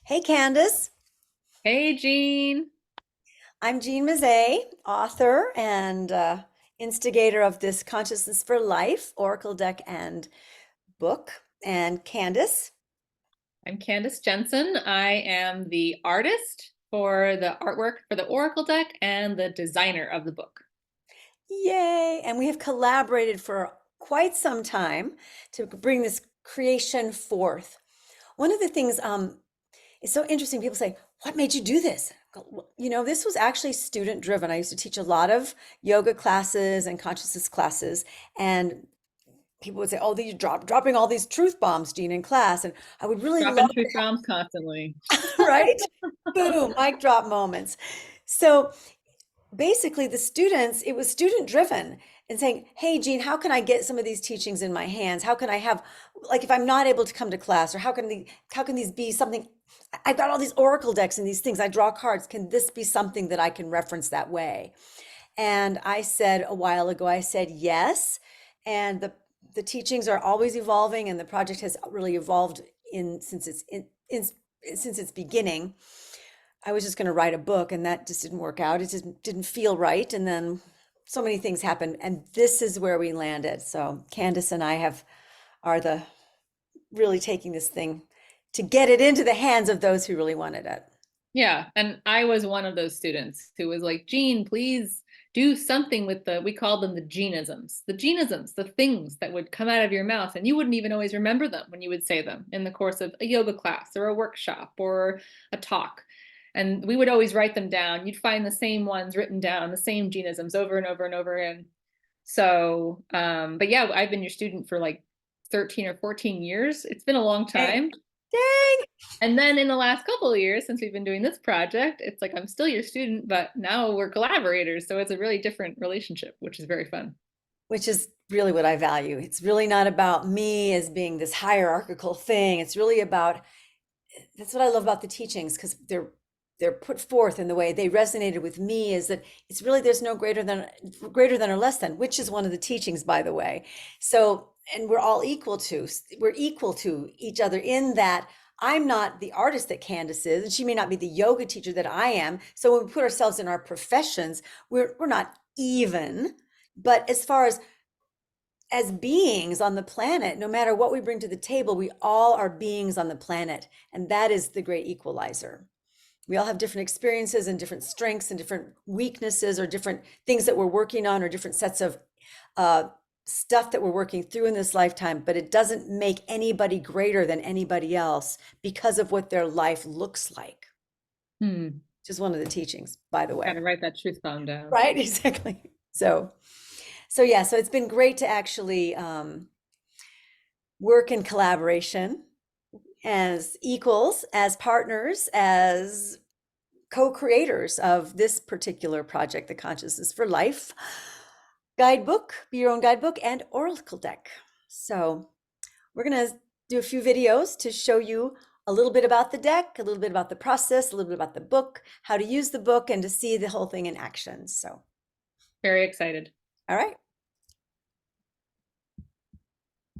Hey Candace, Hey, Jean. I'm Jean Mazzei, author and instigator of this Consciousness for Life Oracle deck and book. And Candace, I'm Candace Jensen. I am the artist for the artwork for the Oracle deck and the designer of the book. yay! And we have collaborated for quite some time to bring this creation forth. One of the things is so interesting. People say, "What made you do this?" This was actually student driven. I used to teach a lot of yoga classes and consciousness classes, and people would say, "Oh, these dropping all these truth bombs, Jean, in class," and I would really love Dropping truth bombs constantly. right? Boom, mic drop moments. So basically, the students, it was student driven and saying, "Hey, Jean, how can I get some of these teachings in my hands? How can I have, like, if I'm not able to come to class, or how can these be something? I've got all these oracle decks and these things. I draw cards. Can this be something that I can reference that way?" And I said a while ago, I said yes. And the teachings are always evolving, and the project has really evolved since its beginning. I was just going to write a book, and that just didn't work out. It just didn't feel right. And then so many things happened, and this is where we landed. So Candace and I have are the really taking this thing to get it into the hands of those who really wanted it. Yeah, and I was one of those students who was like, Jean, please do something with we called them the genisms, the things that would come out of your mouth, and you wouldn't even always remember them when you would say them in the course of a yoga class or a workshop or a talk. And we would always write them down. You'd find the same ones written down, the same genisms over and over and over again. So, but yeah, I've been your student for like 13 or 14 years. It's been a long Dang, time. dang. And then in the last couple of years, since we've been doing this project, it's like I'm still your student, but now we're collaborators. So it's a really different relationship, which is very fun. Which is really what I value. It's really not about me as being this hierarchical thing. It's really about that's what I love about the teachings, because they're put forth in the way they resonated with me, is that it's really there's no greater than or less than, which is one of the teachings, by the way. So, and we're equal to each other in that I'm not the artist that Candace is, and she may not be the yoga teacher that I am. So when we put ourselves in our professions, we're not even. But as beings on the planet, no matter what we bring to the table, we all are beings on the planet. And that is the great equalizer. We all have different experiences and different strengths and different weaknesses, or different things that we're working on, or different sets of stuff that we're working through in this lifetime. But it doesn't make anybody greater than anybody else because of what their life looks like. Hmm. Just one of the teachings, by the Got way. to write that truth bomb down. Right? Exactly. So it's been great to actually work in collaboration as equals, as partners, as co-creators of this particular project, the Consciousness for Life guidebook, Be Your Own Guidebook, and Oracle deck. So we're going to do a few videos to show you a little bit about the deck, a little bit about the process, a little bit about the book, how to use the book, and to see the whole thing in action. So, Very excited. all right.